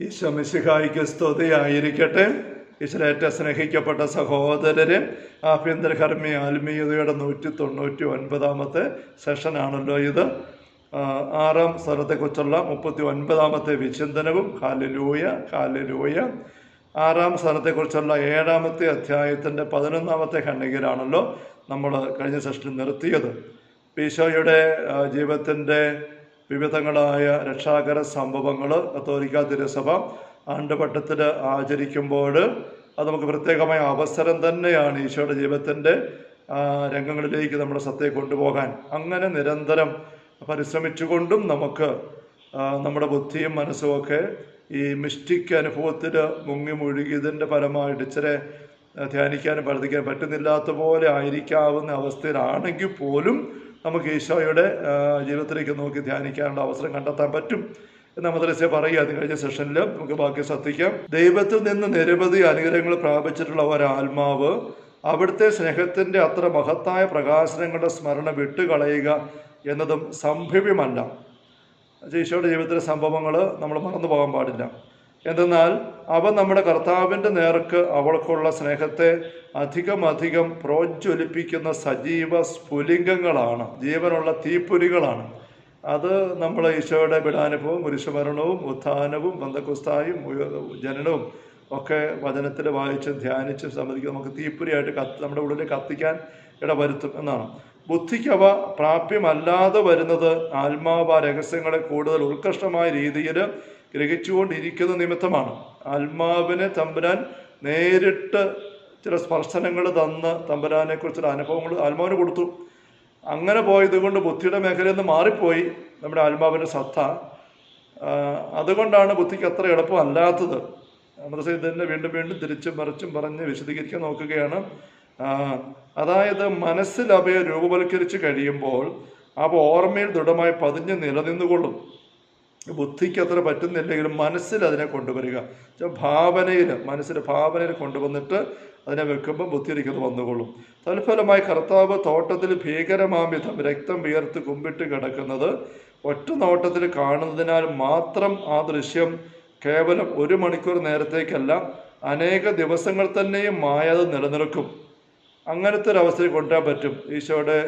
ഈശോ മിശിഹായ്ക്ക് സ്തുതിയായിരിക്കട്ടെ. ഈശ്വരേറ്റ സ്നേഹിക്കപ്പെട്ട സഹോദരരെ, ആഭ്യന്തരകർമ്മി ആത്മീയതയുടെ 199 സെഷനാണല്ലോ ഇത്. 6-ാം സ്ഥലത്തെക്കുറിച്ചുള്ള 39ാമത്തെ വിചിന്തനവും. Hallelujah hallelujah. 6-ാം സ്ഥലത്തെക്കുറിച്ചുള്ള 7-ാമത്തെ അധ്യായത്തിൻ്റെ 11ാമത്തെ ഖണ്ഡികയിലാണല്ലോ നമ്മൾ കഴിഞ്ഞ സെഷനിൽ നിർത്തിയത്. ഈശോയുടെ ജീവിതത്തിൻ്റെ വിവിധങ്ങളായ രക്ഷാകര സംഭവങ്ങൾ കത്തോലിക്കാ തിരുസഭ ആണ്ടുവട്ടത്തിൽ ആചരിക്കുമ്പോൾ അത് നമുക്ക് പ്രത്യേകമായ അവസരം തന്നെയാണ് ഈശോയുടെ ജീവിതത്തിൻ്റെ രംഗങ്ങളിലേക്ക് നമ്മുടെ സത്യത്തെ കൊണ്ടുപോകാൻ. അങ്ങനെ നിരന്തരം പരിശ്രമിച്ചുകൊണ്ടും നമുക്ക് നമ്മുടെ ബുദ്ധിയും മനസ്സുമൊക്കെ ഈ മിസ്റ്റിക് അനുഭവത്തിൽ മുങ്ങി മുഴുകിയതിൻ്റെ ഫലമായിട്ട് ഇച്ചിരി ധ്യാനിക്കാനും പ്രാർത്ഥിക്കാനും പറ്റുന്നില്ലാത്ത പോലെ ആയിരിക്കാവുന്ന അവസ്ഥയിലാണെങ്കിൽ പോലും നമുക്ക് ഈശോയുടെ ജീവിതത്തിലേക്ക് നോക്കി ധ്യാനിക്കാനുള്ള അവസരം കണ്ടെത്താൻ പറ്റും എന്ന് മദ്രസ പറയുക. അത് കഴിഞ്ഞ സെഷനിൽ നമുക്ക് ബാക്കി ശ്രദ്ധിക്കാം. ദൈവത്തിൽ നിന്ന് നിരവധി അനുഗ്രഹങ്ങൾ പ്രാപിച്ചിട്ടുള്ള ഒരാത്മാവ് അവിടുത്തെ സ്നേഹത്തിൻ്റെ അത്ര മഹത്തായ പ്രകാശനങ്ങളുടെ സ്മരണ വിട്ടുകളയുക എന്നതും സംഭവ്യമല്ല. ഈശോയുടെ ജീവിതത്തിലെ സംഭവങ്ങൾ നമ്മൾ മറന്നു പോകാൻ പാടില്ല. എന്തെന്നാൽ അവ നമ്മുടെ കർത്താവിൻ്റെ നേർക്ക് അവൾക്കുള്ള സ്നേഹത്തെ അധികം പ്രോജ്വലിപ്പിക്കുന്ന സജീവ സ്ഫുലിംഗങ്ങളാണ്, ജീവനുള്ള തീപ്പൊരികളാണ്. അത് നമ്മൾ ഈശോയുടെ പീഡാനുഭവവും കുരിശുമരണവും ഉത്ഥാനവും പെന്തക്കോസ്തായും ജനനവും ഒക്കെ വചനത്തിൽ വായിച്ചും ധ്യാനിച്ചും സമ്മതിക്കും നമുക്ക് തീപ്പൊരിയായിട്ട് നമ്മുടെ ഉള്ളിൽ കത്തിക്കാൻ ഇടവരുത്തും എന്നാണ്. ബുദ്ധിക്ക് അവ പ്രാപ്യമല്ലാതെ വരുന്നത് ആത്മാവ് രഹസ്യങ്ങളെ കൂടുതൽ ഉത്കൃഷ്ടമായ രീതിയിൽ ഗ്രഹിച്ചുകൊണ്ടിരിക്കുന്ന നിമിത്തമാണ്. ആത്മാവിനെ തമ്പുരാൻ നേരിട്ട് ചില സ്പർശനങ്ങൾ തന്ന് തമ്പുരാനെ കുറിച്ചുള്ള അനുഭവങ്ങൾ ആത്മാവിന് കൊടുത്തു. അങ്ങനെ പോയത് കൊണ്ട് ബുദ്ധിയുടെ മേഖലയിൽ നിന്ന് മാറിപ്പോയി നമ്മുടെ ആത്മാവിൻ്റെ ശ്രദ്ധ. അതുകൊണ്ടാണ് ബുദ്ധിക്ക് അത്ര എളുപ്പമല്ലാത്തത്. നമ്മുടെ ഇതിനെ വീണ്ടും തിരിച്ചും മറിച്ചും പറഞ്ഞ് വിശദീകരിക്കാൻ നോക്കുകയാണ്. അതായത് മനസ്സിൽ അവയെ രൂപവൽക്കരിച്ച് കഴിയുമ്പോൾ അവ ഓർമ്മയിൽ ദൃഢമായി പതിഞ്ഞ് നിലനിന്നുകൊള്ളും. ബുദ്ധിക്ക് അത്ര പറ്റുന്നില്ലെങ്കിലും മനസ്സിൽ അതിനെ കൊണ്ടുവരിക, മനസ്സിൻ്റെ ഭാവനയിൽ കൊണ്ടുവന്നിട്ട് അതിനെ വെക്കുമ്പോൾ ബുദ്ധിയിരിക്കുന്നത് വന്നുകൊള്ളും. തൽഫലമായി കർത്താവ് തോട്ടത്തിൽ ഭീകരമാംവിധം രക്തം വിയർത്ത് കുമ്പിട്ട് കിടക്കുന്നത് ഒറ്റ നോട്ടത്തിൽ കാണുന്നതിനാൽ മാത്രം ആ ദൃശ്യം കേവലം 1 മണിക്കൂർ നേരത്തേക്കല്ല, അനേക ദിവസങ്ങൾ തന്നെയും മായാതെ നിലനിൽക്കും. അങ്ങനത്തെ ഒരു അവസ്ഥയിൽ കൊണ്ടുവരാൻ പറ്റും. ഈശോയുടെ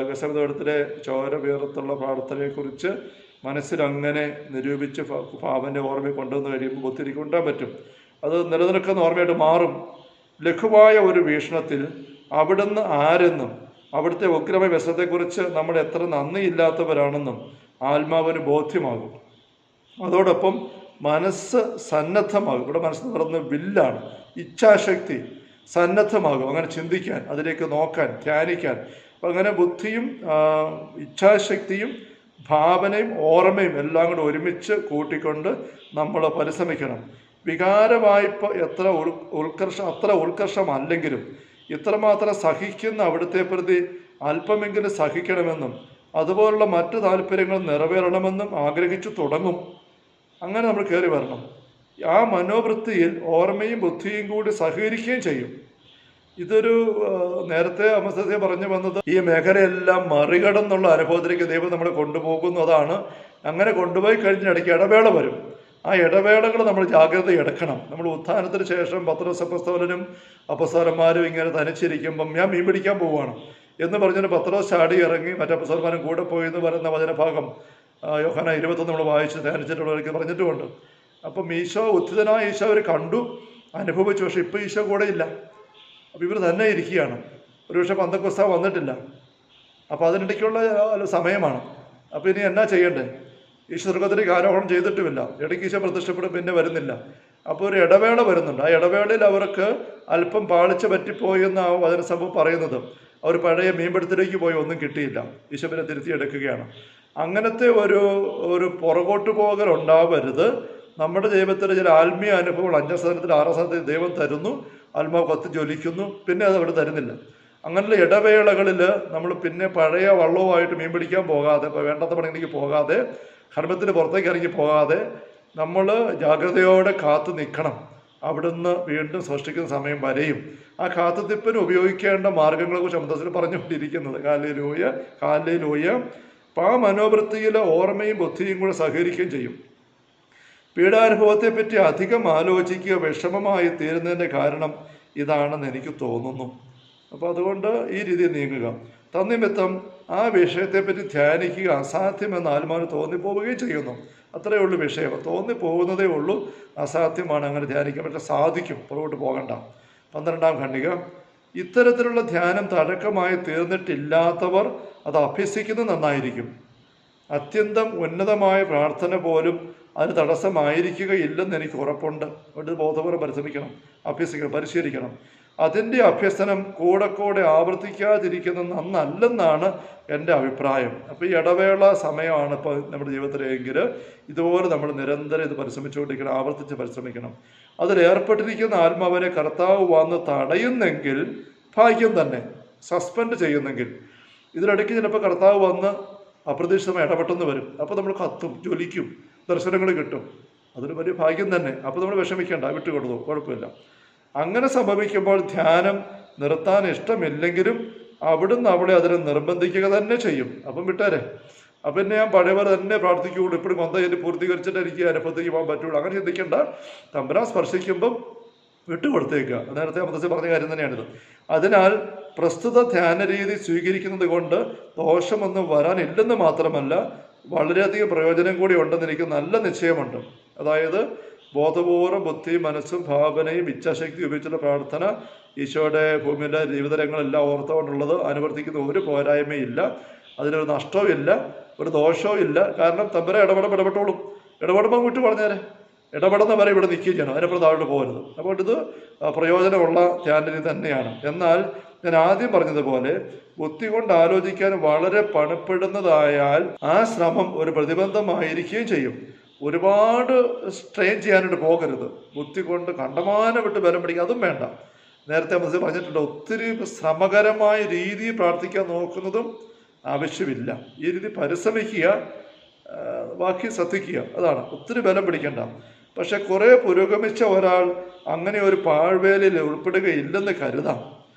ഗസമതത്തിലെ ചോര വിയർത്തുള്ള പ്രാർത്ഥനയെക്കുറിച്ച് മനസ്സിലങ്ങനെ നിരൂപിച്ച് ഭാവൻ്റെ ഓർമ്മയിൽ കൊണ്ടുവന്ന് കഴിയുമ്പോൾ ബുദ്ധിക്ക് കൊണ്ടുവരാൻ പറ്റും. അത് നിലനിൽക്കുന്ന ഓർമ്മയായിട്ട് മാറും. ലഘുവായ ഒരു വീക്ഷണത്തിൽ അവിടുന്ന് ആരെന്നും അവിടുത്തെ ഉഗ്രമായ വ്യസനത്തെക്കുറിച്ച് നമ്മൾ എത്ര നന്ദിയില്ലാത്തവരാണെന്നും ആത്മാവിന് ബോധ്യമാകും. അതോടൊപ്പം മനസ്സ് സന്നദ്ധമാകും. ഇവിടെ മനസ്സ് നിറഞ്ഞ വില്ലാണ്, ഇച്ഛാശക്തി സന്നദ്ധമാകും. അങ്ങനെ ചിന്തിക്കാൻ, അതിലേക്ക് നോക്കാൻ, ധ്യാനിക്കാൻ. അപ്പം അങ്ങനെ ബുദ്ധിയും ഇച്ഛാശക്തിയും ഭാവനയും ഓർമ്മയും എല്ലാം കൂടെ ഒരുമിച്ച് കൂട്ടിക്കൊണ്ട് നമ്മൾ പരിശ്രമിക്കണം. വികാരവായ്പ അത്ര ഉത്കർഷമല്ലെങ്കിലും ഇത്രമാത്രം സഹിക്കുന്ന അവിടുത്തെ പ്രതി അല്പമെങ്കിലും സഹിക്കണമെന്നും അതുപോലുള്ള മറ്റു താല്പര്യങ്ങൾ നിറവേറണമെന്നും ആഗ്രഹിച്ചു തുടങ്ങും. അങ്ങനെ നമ്മൾ കയറി വരണം. ആ മനോവൃത്തിയിൽ ഓർമ്മയും ബുദ്ധിയും കൂടി സഹകരിക്കുകയും ചെയ്യും. ഇതൊരു നേരത്തെ അമസ്തസ്യ പറഞ്ഞു വന്നത് ഈ മേഖലയെല്ലാം മറികടന്നുള്ള അനുഭവത്തിലേക്ക് ദൈവം നമ്മളെ കൊണ്ടുപോകുന്നു. അതാണ്. അങ്ങനെ കൊണ്ടുപോയി കഴിഞ്ഞിടയ്ക്ക് ഇടവേള വരും. ആ ഇടവേളകൾ നമ്മൾ ജാഗ്രത എടുക്കണം. നമ്മൾ ഉത്ഥാനത്തിന് ശേഷം പത്രോസ് അപ്പോസ്തലനും അപ്പോസ്തലന്മാരും ഇങ്ങനെ തനിച്ചിരിക്കുമ്പം ഞാൻ മീൻ പിടിക്കാൻ പോവുകയാണ് എന്ന് പറഞ്ഞിട്ട് പത്രോസ് ചാടി ഇറങ്ങി മറ്റപ്പോസ്തലന്മാരും കൂടെ പോയി എന്ന് പറയുന്ന വചനഭാഗം യോഹന്നാൻ 21 നമ്മൾ വായിച്ച് ധ്യാനിച്ചിട്ടുള്ളവർക്ക് പറഞ്ഞിട്ടുമുണ്ട്. അപ്പം ഈശോ ഉത്ഥിതനായ ഈശോ അവർ കണ്ടു, അനുഭവിച്ചു. പക്ഷെ ഇപ്പോൾ ഈശോ കൂടെ ഇല്ല. അപ്പോൾ ഇവർ തന്നെ ഇരിക്കുകയാണ്. ഒരുപക്ഷെ പെന്തക്കോസ്താ വന്നിട്ടില്ല. അപ്പോൾ അതിനിടയ്ക്കുള്ള സമയമാണ്. അപ്പോൾ ഇനി എന്നാ ചെയ്യണ്ടേ? ഈശോ സ്വർഗ്ഗത്തിലേക്ക് ആരോഹണം ചെയ്തിട്ടുമില്ല. ഇടയ്ക്ക് ഈശോ പ്രത്യക്ഷപ്പെടും, പിന്നെ വരുന്നില്ല. അപ്പോൾ ഒരു ഇടവേള വരുന്നുണ്ട്. ആ ഇടവേളയിൽ അവർക്ക് അല്പം പാളിച്ച പറ്റിപ്പോയി എന്ന് ആ വചന സംഭവം പറയുന്നത്. അവർ പഴയ മീൻപിടുത്തത്തിലേക്ക് പോയി ഒന്നും കിട്ടിയില്ല. ഈശോ പിന്നെ തിരുത്തിയെടുക്കുകയാണ്. അങ്ങനത്തെ ഒരു പുറകോട്ട് പോകൽ ഉണ്ടാവരുത്. നമ്മുടെ ജീവിതത്തിൽ ചില ആത്മീയ അനുഭവങ്ങൾ 5ാം സ്ഥാനത്തിൽ 6ാം സ്ഥാനത്തിൽ ദൈവം തരുന്നു, ആത്മാവ് കത്തി ജ്വലിക്കുന്നു, പിന്നെ അത് അവിടെ തരുന്നില്ല. അങ്ങനെയുള്ള ഇടവേളകളിൽ നമ്മൾ പിന്നെ പഴയ വള്ളവുമായിട്ട് മീൻ പിടിക്കാൻ പോകാതെ, വേണ്ടാത്ത പണിക്ക് പോകാതെ, ഹർമ്മത്തിന് പുറത്തേക്ക് ഇറങ്ങി പോകാതെ നമ്മൾ ജാഗ്രതയോടെ കാത്തു നിൽക്കണം. അവിടുന്ന് വീണ്ടും സൃഷ്ടിക്കുന്ന സമയം വരെയും ആ കാത്തുനിൽപ്പിന് ഉപയോഗിക്കേണ്ട മാർഗങ്ങളെക്കുറിച്ച് അമൃതത്തിൽ പറഞ്ഞുകൊണ്ടിരിക്കുന്നത്. Hallelujah hallelujah. അപ്പോൾ ആ മനോവൃത്തിയിൽ ഓർമ്മയും ബുദ്ധിയും കൂടെ സഹകരിക്കുകയും ചെയ്യും. പീഡാനുഭവത്തെപ്പറ്റി അധികം ആലോചിക്കുക വിഷമമായി തീരുന്നതിൻ്റെ കാരണം ഇതാണെന്ന് എനിക്ക് തോന്നുന്നു. അപ്പോൾ അതുകൊണ്ട് ഈ രീതിയിൽ നീങ്ങുക. തന്നിമിത്തം ആ വിഷയത്തെപ്പറ്റി ധ്യാനിക്കുക അസാധ്യമെന്ന് ആത്മാവിന് തോന്നിപ്പോവുകയും ചെയ്യുന്നു. അത്രയേ ഉള്ളൂ വിഷയം. തോന്നിപ്പോകുന്നതേ ഉള്ളൂ, അസാധ്യമാണ് അങ്ങനെ ധ്യാനിക്കാൻ. പക്ഷെ സാധിക്കും, പുറകോട്ട് പോകണ്ട. 12-ാം ഖണ്ഡിക. ഇത്തരത്തിലുള്ള ധ്യാനം തഴക്കമായി തീർന്നിട്ടില്ലാത്തവർ അത് അഭ്യസിക്കുന്നത് നന്നായിരിക്കും. അത്യന്തം ഉന്നതമായ പ്രാർത്ഥന പോലും അതിന് തടസ്സമായിരിക്കുകയില്ലെന്ന് എനിക്ക് ഉറപ്പുണ്ട്. അതുകൊണ്ട് ബോധപൂർവ്വം പരിശ്രമിക്കണം, അഭ്യസിക്കണം, പരിശീലിക്കണം. അതിൻ്റെ അഭ്യസനം കൂടെ ആവർത്തിക്കാതിരിക്കുന്നത് നന്നല്ലെന്നാണ് എൻ്റെ അഭിപ്രായം. അപ്പോൾ ഈ ഇടവേള സമയമാണ് ഇപ്പോൾ നമ്മുടെ ജീവിതത്തിലെങ്കിൽ ഇതുപോലെ നമ്മൾ നിരന്തരം ഇത് പരിശ്രമിച്ചുകൊണ്ടിരിക്കണം, ആവർത്തിച്ച് പരിശ്രമിക്കണം. അതിലേർപ്പെട്ടിരിക്കുന്ന ആത്മാവിനെ കർത്താവ് വന്ന് തടയുന്നെങ്കിൽ ഭാഗ്യം തന്നെ. സസ്പെൻഡ് ചെയ്യുന്നെങ്കിൽ, ഇതിനിടയ്ക്ക് ചിലപ്പോൾ കർത്താവ് വന്ന് അപ്രതീക്ഷിതമായി ഇടപെട്ടെന്ന് വരും. അപ്പോൾ നമ്മൾ കത്തും, ജ്വലിക്കും, ദർശനങ്ങൾ കിട്ടും. അതൊരു വലിയ ഭാഗ്യം തന്നെ. അപ്പോൾ നമ്മൾ വിഷമിക്കേണ്ട, വിട്ടുകൊടുത്തു, കുഴപ്പമില്ല. അങ്ങനെ സംഭവിക്കുമ്പോൾ ധ്യാനം നിർത്താൻ ഇഷ്ടമില്ലെങ്കിലും അവിടുന്ന് അവളെ അതിനെ നിർബന്ധിക്കുക തന്നെ ചെയ്യും. അപ്പം വിട്ടേരെ, അപ്പം പിന്നെ ഞാൻ പഴയപോലെ തന്നെ പ്രാർത്ഥിക്കുകയുള്ളൂ, ഇപ്പോഴും കൊന്ത പൂർത്തീകരിച്ചിട്ട് എനിക്ക് അനുഭവത്തേക്ക് പോകാൻ പറ്റുള്ളൂ. അങ്ങനെ ചിന്തിക്കേണ്ട. തമ്പുരാൻ സ്പർശിക്കുമ്പം വിട്ടുകൊടുത്തേക്കുക. നേരത്തെ അമൃതസി പറഞ്ഞ കാര്യം തന്നെയാണിത്. അതിനാൽ പ്രസ്തുത ധ്യാന രീതി സ്വീകരിക്കുന്നത് കൊണ്ട് ദോഷമൊന്നും വരാനില്ലെന്ന് മാത്രമല്ല, വളരെയധികം പ്രയോജനം കൂടി ഉണ്ടെന്ന് എനിക്ക് നല്ല നിശ്ചയമുണ്ട്. അതായത് ബോധപൂർവ്വം ബുദ്ധി, മനസ്സും ഭാവനയും ഇച്ഛാശക്തി ഉപയോഗിച്ചുള്ള പ്രാർത്ഥന, ഈശോയുടെ ഭൂമിയിലെ ജീവിതങ്ങളെല്ലാം ഓർത്തുകൊണ്ടുള്ളത്, അനുവർത്തിക്കുന്ന ഒരു പോരായ്മയില്ല, അതിനൊരു നഷ്ടവും ഇല്ല, ഒരു ദോഷവും ഇല്ല. കാരണം തമ്പുരാൻ ഇടപെടോളും. ഇടപെടുമ്പോൾ വിട്ടു പറഞ്ഞേരെ, ഇടപെടുന്നവരെ ഇവിടെ നിൽക്കുകയും ചെയ്യണം, അതിനപ്പുറം താഴോട്ട് പോകരുത്. അപ്പോൾ ഇത് പ്രയോജനമുള്ള ധ്യാനരീതി തന്നെയാണ്. എന്നാൽ ഞാൻ ആദ്യം പറഞ്ഞതുപോലെ ബുദ്ധി കൊണ്ട് ആലോചിക്കാൻ വളരെ പണപ്പെടുന്നതായാൽ ആ ശ്രമം ഒരു പ്രതിബന്ധമായിരിക്കുകയും ചെയ്യും. ഒരുപാട് സ്ട്രെയിൻ ചെയ്യാനായിട്ട് പോകരുത്. ബുദ്ധി കൊണ്ട് കണ്ടമാനം വിട്ട് ബലം പിടിക്കുക, അതും വേണ്ട. നേരത്തെ മനസ്സിൽ പറഞ്ഞിട്ടുണ്ട്, ഒത്തിരി ശ്രമകരമായ രീതിയിൽ പ്രാർത്ഥിക്കാൻ നോക്കുന്നതും ആവശ്യമില്ല. ഈ രീതി പരിശ്രമിക്കുക, ബാക്കി ശ്രദ്ധിക്കുക, അതാണ്. ഒത്തിരി ബലം പിടിക്കണ്ട. പക്ഷെ കുറേ പുരോഗമിച്ച ഒരാൾ അങ്ങനെ ഒരു പാഴ്വേലയിൽ ഉൾപ്പെടുകയില്ലെന്ന് കരുതാം.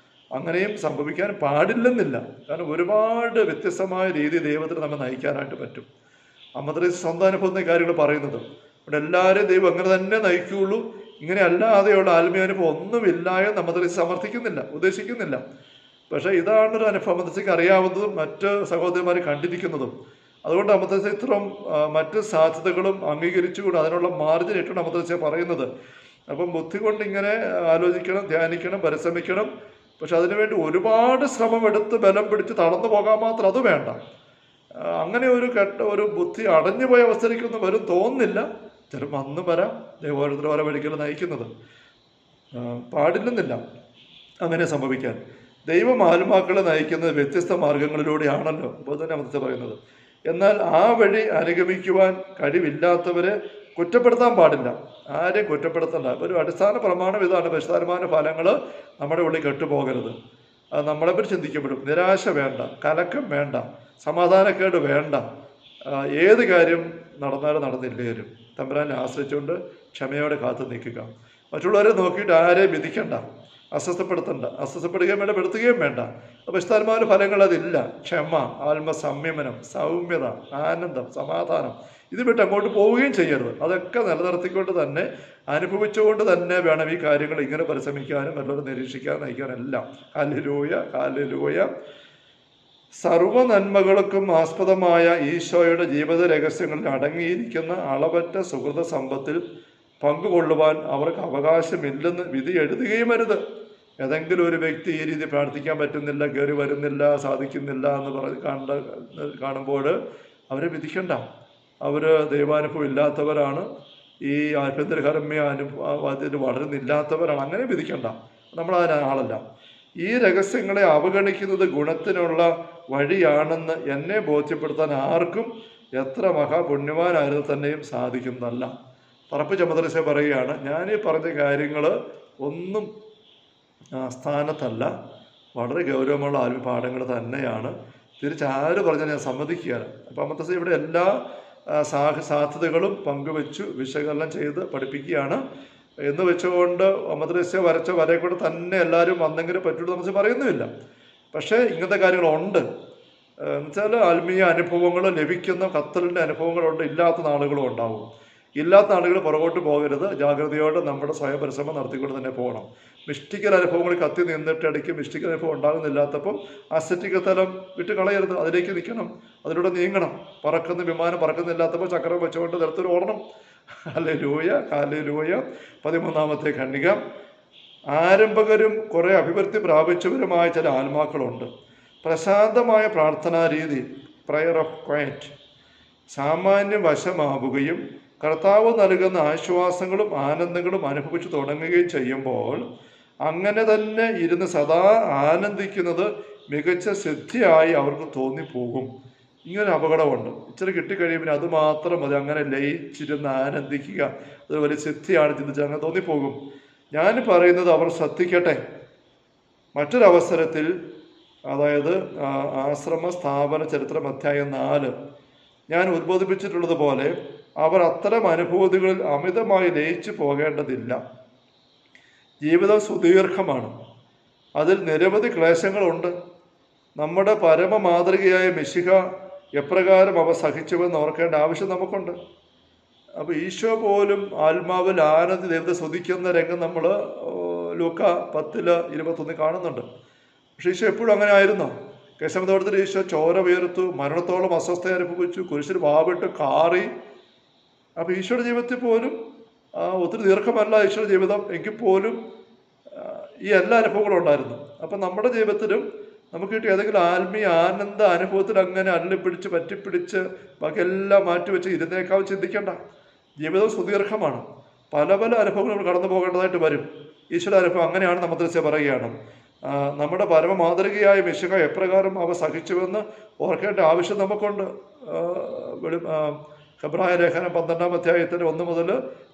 അങ്ങനെയും സംഭവിക്കാൻ പാടില്ലെന്നില്ല. കാരണം ഒരുപാട് വ്യത്യസ്തമായ രീതി ദൈവത്തിന് നമ്മെ നയിക്കാനായിട്ട് പറ്റും. അമ്മദ്രേസ് സ്വന്തം അനുഭവം കാര്യങ്ങൾ പറയുന്നത്. ഇവിടെ എല്ലാവരെയും ദൈവം അങ്ങനെ തന്നെ നയിക്കുകയുള്ളൂ, ഇങ്ങനെ അല്ലാതെയുള്ള ആത്മീയ അനുഭവം ഒന്നുമില്ല എന്ന് അമ്മദ്രേസ് സമർത്ഥിക്കുന്നില്ല, ഉദ്ദേശിക്കുന്നില്ല. പക്ഷേ ഇതാണൊരു അനുഭവം അമ്മദ്രേസിക്ക് അറിയാവുന്നതും മറ്റ് സഹോദരന്മാർ കണ്ടിരിക്കുന്നതും. അതുകൊണ്ട് അമ്മദ്രേസ് ഇത്രയും മറ്റ് സാധ്യതകളും അംഗീകരിച്ചുകൊണ്ട് അതിനുള്ള മാർജിൻ ഇട്ടാണ് അമ്മദ്രേസ് പറയുന്നത്. അപ്പം ബുദ്ധി കൊണ്ട് ഇങ്ങനെ ആലോചിക്കണം, ധ്യാനിക്കണം, പരിശ്രമിക്കണം. പക്ഷെ അതിനുവേണ്ടി ഒരുപാട് ശ്രമം എടുത്ത് ബലം പിടിച്ച് തളർന്നു പോകാൻ മാത്രം അത് വേണ്ട. അങ്ങനെ ഒരു ബുദ്ധി അടഞ്ഞു പോയ അവസ്ഥയിലേക്കൊന്നും വരും തോന്നുന്നില്ല. ചിലപ്പോൾ അന്ന് വരാം, ഓരോരുത്തർ ഓരോ വഴികൾ നയിക്കുന്നത്. പാടില്ലെന്നില്ല അങ്ങനെ സംഭവിക്കാൻ. ദൈവം ആത്മാക്കളെ നയിക്കുന്നത് വ്യത്യസ്ത മാർഗങ്ങളിലൂടെയാണല്ലോ ഇപ്പോൾ തന്നെ അമൃത പറയുന്നത്. എന്നാൽ ആ വഴി അനുഗമിക്കുവാൻ കഴിവില്ലാത്തവരെ കുറ്റപ്പെടുത്താൻ പാടില്ല. ആരെയും കുറ്റപ്പെടുത്തണ്ട. ഒരു അടിസ്ഥാന പ്രമാണം ഇതാണ്, പരിശുദ്ധാത്മാവിന്റെ ഫലങ്ങൾ നമ്മുടെ ഉള്ളിൽ കെട്ടുപോകരുത്. അത് നമ്മളെപ്പറ്റി ചിന്തിക്കപ്പെടും. നിരാശ വേണ്ട, കലക്കം വേണ്ട, സമാധാനക്കേട് വേണ്ട. ഏത് കാര്യം നടന്നാലും നടന്നില്ലേലും തമ്പുരാനെ ആശ്രയിച്ചുകൊണ്ട് ക്ഷമയോടെ കാത്തു നിൽക്കുക. മറ്റുള്ളവരെ നോക്കിയിട്ട് ആരെയും വിധിക്കണ്ട, അസ്വസ്ഥപ്പെടുകയും വേണ്ട, പെടുത്തുകയും വേണ്ട. പരിശുദ്ധാത്മാവിന്റെ ഫലങ്ങൾ അതില്ല. ക്ഷമ, ആത്മസംയമനം, സൗമ്യത, ആനന്ദം, സമാധാനം, ഇത് വിട്ട് അങ്ങോട്ട് പോവുകയും ചെയ്യരുത്. അതൊക്കെ നിലനിർത്തിക്കൊണ്ട് തന്നെ, അനുഭവിച്ചുകൊണ്ട് തന്നെ വേണം ഈ കാര്യങ്ങൾ ഇങ്ങനെ പരിശ്രമിക്കാനും എല്ലാവരും നിരീക്ഷിക്കാനും നയിക്കാനും എല്ലാം. Hallelujah, hallelujah. സർവ നന്മകൾക്കും ആസ്പദമായ ഈശോയുടെ ജീവിത രഹസ്യങ്ങളിൽ അടങ്ങിയിരിക്കുന്ന അളവറ്റ സുഹൃത സമ്പത്തിൽ പങ്കുകൊള്ളുവാൻ അവർക്ക് അവകാശമില്ലെന്ന് വിധി എഴുതുകയും അരുത്. ഏതെങ്കിലും ഒരു വ്യക്തി ഈ രീതി പ്രാർത്ഥിക്കാൻ പറ്റുന്നില്ല, കയറി വരുന്നില്ല, സാധിക്കുന്നില്ല എന്ന് കാണുമ്പോൾ അവരെ വിധിക്കണ്ട. അവർ ദൈവാനുഭവം ഇല്ലാത്തവരാണ്, ഈ ആഭ്യന്തരകർമ്മ അനുഭവത്തിൽ വളരുന്നില്ലാത്തവരാണ്, അങ്ങനെ വിധിക്കണ്ട. നമ്മളതിന് ആളല്ല. ഈ രഹസ്യങ്ങളെ അവഗണിക്കുന്നത് ഗുണത്തിനുള്ള വഴിയാണെന്ന് എന്നെ ബോധ്യപ്പെടുത്താൻ ആർക്കും എത്ര മഹാപുണ്യവാനായിരുന്നു തന്നെയും സാധിക്കുന്നതല്ല. തറപ്പ് ചമദ്രസ പറയുകയാണ്, ഞാനീ പറഞ്ഞ കാര്യങ്ങൾ ഒന്നും സ്ഥാനത്തല്ല, വളരെ ഗൗരവമുള്ള പാഠങ്ങൾ തന്നെയാണ്. തിരിച്ചാര് പറഞ്ഞാൽ ഞാൻ സമ്മതിക്കുകയാണ്. അപ്പം അമദ്രസ ഇവിടെ എല്ലാ സാധ്യതകളും പങ്കുവെച്ചു വിശകലനം ചെയ്ത് പഠിപ്പിക്കുകയാണ്. എന്ന് വെച്ചുകൊണ്ട് അമദ്രസ വരച്ച വരയെക്കൂടെ തന്നെ എല്ലാവരും വന്നെങ്കിലും പറ്റുള്ളൂ നമ്മൾ പറയുന്നുമില്ല. പക്ഷേ ഇങ്ങനത്തെ കാര്യങ്ങളുണ്ട്. എന്നുവെച്ചാൽ ആത്മീയ അനുഭവങ്ങൾ ലഭിക്കുന്ന കത്തലിൻ്റെ അനുഭവങ്ങളുണ്ട്, ഇല്ലാത്ത നാളുകളും ഉണ്ടാവും. ഇല്ലാത്ത ആളുകൾ പുറകോട്ട് പോകരുത്. ജാഗ്രതയോടെ നമ്മുടെ സ്വയം പരിശ്രമം നടത്തിക്കൊണ്ട് തന്നെ പോകണം. മിസ്റ്റിക്കൽ അനുഭവങ്ങൾ കത്തി നിന്നിട്ട് ഇടയ്ക്ക് മിസ്റ്റിക്കൽ അനുഭവം ഉണ്ടാകുന്നില്ലാത്തപ്പം അസറ്റിക് തലം വിട്ട് കളയരുത്, അതിലേക്ക് നിൽക്കണം, അതിലൂടെ നീങ്ങണം. പറക്കുന്ന വിമാനം പറക്കുന്നില്ലാത്തപ്പോൾ ചക്രം വെച്ചുകൊണ്ട് നിരത്തിൽ ഓടണം. Hallelujah, hallelujah. 13-ാമത്തെ ഖണ്ഡിക. ആരംഭകരും കുറെ അഭിവൃദ്ധി പ്രാപിച്ചവരുമായ ചില ആത്മാക്കളുണ്ട്. പ്രശാന്തമായ പ്രാർത്ഥനാ രീതി, പ്രയർ ഓഫ് ക്വയറ്റ്, സാമാന്യം വശമാവുകയും കർത്താവ് നൽകുന്ന ആശ്വാസങ്ങളും ആനന്ദങ്ങളും അനുഭവിച്ചു തുടങ്ങുകയും ചെയ്യുമ്പോൾ അങ്ങനെ തന്നെ ഇരുന്ന് സദാ ആനന്ദിക്കുന്നത് മികച്ച സിദ്ധിയായി അവർക്ക് തോന്നിപ്പോകും. ഇങ്ങനെ അപകടമുണ്ട്. ഇച്ചിരി കിട്ടിക്കഴിയുമ്പോൾ അത് മാത്രം മതി, അങ്ങനെ ലയിച്ചിരുന്ന് ആനന്ദിക്കുക, അത് വലിയ സിദ്ധിയാണ് ചിന്തിച്ച് അങ്ങനെ തോന്നിപ്പോകും. ഞാൻ പറയുന്നത് അവർ ശ്രദ്ധിക്കട്ടെ. മറ്റൊരവസരത്തിൽ, അതായത് ആശ്രമ സ്ഥാപന ചരിത്രം അധ്യായം 4 ഞാൻ ഉദ്ബോധിപ്പിച്ചിട്ടുള്ളത് പോലെ അവർ അത്തരം അനുഭൂതികളിൽ അമിതമായി ലയിച്ചു പോകേണ്ടതില്ല. ജീവിതം സുദീർഘമാണ്, അതിൽ നിരവധി ക്ലേശങ്ങളുണ്ട്. നമ്മുടെ പരമ മാതൃകയായ മിശിഹ എപ്രകാരം അവ സഹിച്ചുവെന്ന് ഓർക്കേണ്ട ആവശ്യം നമുക്കുണ്ട്. അപ്പോൾ ഈശോ പോലും ആത്മാവിൽ ആനന്ദി ദൈവത്തെ സ്തുതിക്കുന്ന രംഗം നമ്മൾ ലൂക്ക 10:21 കാണുന്നുണ്ട്. പക്ഷെ ഈശോ എപ്പോഴും അങ്ങനെ ആയിരുന്നോ? കേശവതോടത്തിൽ ഈശോ ചോര ഉയർത്തു, മരണത്തോളം അസ്വസ്ഥ അനുഭവിച്ചു, കുരിശിൽ വാവിട്ട് കാറി. അപ്പോൾ ഈശോയുടെ ജീവിതത്തിൽ പോലും ഒത്തിരി ദീർഘമല്ല ഈശോയുടെ ജീവിതം, എങ്കിൽ പോലും ഈ എല്ലാ അനുഭവങ്ങളും ഉണ്ടായിരുന്നു. അപ്പം നമ്മുടെ ജീവിതത്തിലും നമുക്ക് കിട്ടിയ ഏതെങ്കിലും ആത്മീയ ആനന്ദ അനുഭവത്തിൽ അങ്ങനെ അള്ളിപ്പിടിച്ച് പറ്റിപ്പിടിച്ച് ബാക്കിയെല്ലാം മാറ്റിവെച്ച് ഇരുന്നേക്കാവ് ചിന്തിക്കേണ്ട. ജീവിതം സുദീർഘമാണ്, പല പല അനുഭവങ്ങൾ നമ്മൾ കടന്നു പോകേണ്ടതായിട്ട് വരും. ഈശ്വര അനുഭവം അങ്ങനെയാണ് നമ്മദ്രസ്യ പറയുകയാണ്. നമ്മുടെ പരമ മാതൃകയായ മിശിഹ എപ്രകാരം അവ സഹിച്ചുവെന്ന് ഓർക്കേണ്ട ആവശ്യം നമുക്കുണ്ട്. ഹെബ്രായ ലേഖനം 12-ാം അധ്യായത്തിൻ്റെ 1 മുതൽ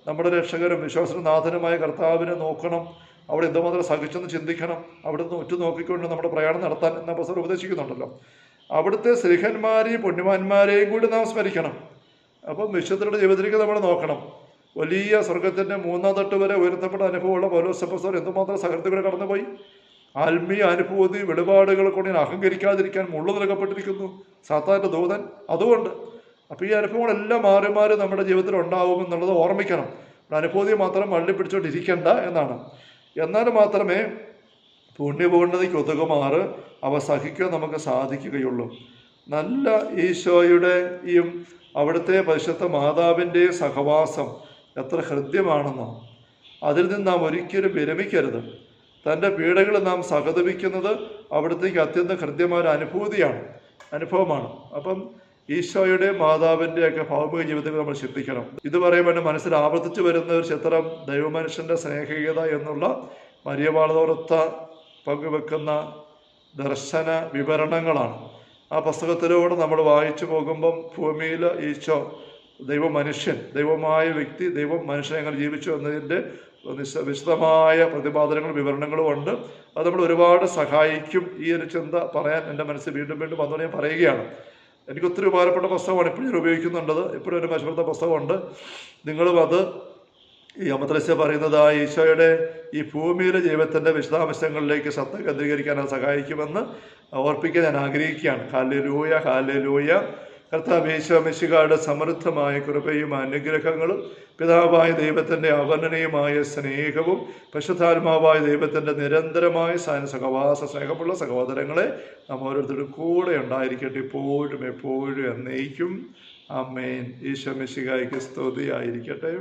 നമ്മുടെ രക്ഷകരും വിശ്വാസനാഥനുമായ കർത്താവിനെ നോക്കണം, അവിടെ എന്തുമാത്രം സഹിച്ചെന്ന് ചിന്തിക്കണം, അവിടെ നിന്ന് ഉറ്റുനോക്കിക്കൊണ്ട് നമ്മുടെ പ്രയാണം നടത്താൻ എന്ന പുസ്തകം ഉപദേശിക്കുന്നുണ്ടല്ലോ. അവിടുത്തെ സ്ത്രീഹന്മാരെയും പുണ്യവാന്മാരെയും കൂടി നാം സ്മരിക്കണം. അപ്പം വിശുദ്ധരുടെ ജീവിതത്തിലേക്ക് നമ്മൾ നോക്കണം. വലിയ സ്വർഗത്തിൻ്റെ 3-ാം തട്ട് വരെ ഉയർത്തപ്പെട്ട അനുഭവമുള്ള പൗലോസ് അപ്പോസ്തലൻ എന്തുമാത്രം സഹൃദയത്തോടെ കടന്നുപോയി. ആത്മീയ അനുഭൂതി വെളിപാടുകൾ കൊണ്ട് അഹങ്കരിക്കാതിരിക്കാൻ മുള്ളു നൽകപ്പെട്ടിരിക്കുന്നു സാത്താൻ്റെ ദൂതൻ. അതുകൊണ്ട് അപ്പോൾ ഈ അനുഭവങ്ങളെല്ലാം മാറി മാറി നമ്മുടെ ജീവിതത്തിൽ ഉണ്ടാവുമെന്നുള്ളത് ഓർമ്മിക്കണം. അനുഭൂതി മാത്രം വള്ളി പിടിച്ചോണ്ടിരിക്കേണ്ട എന്നാണ്. എന്നാൽ മാത്രമേ പുണ്യപൂർണ്ണതയ്ക്ക് ഒതുകുമാറ് അവ സഹിക്കാൻ നമുക്ക് സാധിക്കുകയുള്ളൂ. നല്ല ഈശോയുടെയും അവിടുത്തെ പരിശുദ്ധ മാതാവിൻ്റെയും സഹവാസം എത്ര ഹൃദ്യമാണെന്നോ. അതിൽ നിന്ന് നാം ഒരിക്കലും വിരമിക്കരുത്. തൻ്റെ പീഡകൾ നാം സഹതപിക്കുന്നത് അവിടത്തേക്ക് അത്യന്തം ഹൃദ്യമായ ഒരു അനുഭവമാണ്. അപ്പം ഈശോയുടെ മാതാവിൻ്റെയൊക്കെ ഭൗമിക ജീവിതത്തിൽ നമ്മൾ ചിന്തിക്കണം. ഇത് പറയുമ്പോൾ മനസ്സിൽ ആവർത്തിച്ചു വരുന്ന ഒരു ചിത്രം ദൈവമനുഷ്യൻ്റെ സ്നേഹികത എന്നുള്ള മരിയവാളതോർത്ത പങ്കുവെക്കുന്ന ദർശന വിവരണങ്ങളാണ്. ആ പുസ്തകത്തിലൂടെ നമ്മൾ വായിച്ചു പോകുമ്പം ഭൂമിയിൽ ഈശോ ദൈവമനുഷ്യൻ, ദൈവമായ വ്യക്തി, ദൈവം മനുഷ്യനെ എങ്ങനെ ജീവിച്ചു എന്നതിൻ്റെ വിശദമായ പ്രതിപാദനങ്ങളും വിവരണങ്ങളും ഉണ്ട്. അത് നമ്മൾ ഒരുപാട് സഹായിക്കും. ഈ ഒരു ചിന്ത പറയാൻ എൻ്റെ മനസ്സിൽ വീണ്ടും വീണ്ടും വന്നുകൊണ്ട് ഞാൻ പറയുകയാണ്. എനിക്ക് ഒത്തിരി ഉപകാരപ്പെട്ട പുസ്തകമാണ്, എപ്പോഴും ഞാൻ ഉപയോഗിക്കുന്നുണ്ടത്. എപ്പോഴും ഒരു മെച്ചപ്പെടുത്ത പുസ്തകമുണ്ട്. നിങ്ങളും അത് ഈ അമദ്രസ്യ പറയുന്നതായ ഈശോയുടെ ഈ ഭൂമിയിലെ ജീവിതത്തിൻ്റെ വിശദാംശങ്ങളിലേക്ക് ശ്രദ്ധ കേന്ദ്രീകരിക്കാൻ അത് സഹായിക്കുമെന്ന് ഓർപ്പിക്കാൻ ഞാൻ ആഗ്രഹിക്കുകയാണ്. Hallelujah, hallelujah. കർത്താവ് ഈശോ മിശിഹായുടെ സമൃദ്ധമായ കൃപയും അനുഗ്രഹങ്ങളും പിതാവായ ദൈവത്തിൻ്റെ അവർണ്ണനീയമായ സ്നേഹവും പരിശുദ്ധാത്മാവായ ദൈവത്തിൻ്റെ നിരന്തരമായ സഹവാസ സ്നേഹമുള്ള സഹോദരങ്ങളെ നാം ഓരോരുത്തരും കൂടെ ഉണ്ടായിരിക്കട്ടെ, ഇപ്പോഴും എപ്പോഴും എന്നേക്കും. ആമേൻ. ഈശോ മിശിഹായ്ക്ക് സ്തുതിയായിരിക്കട്ടെ.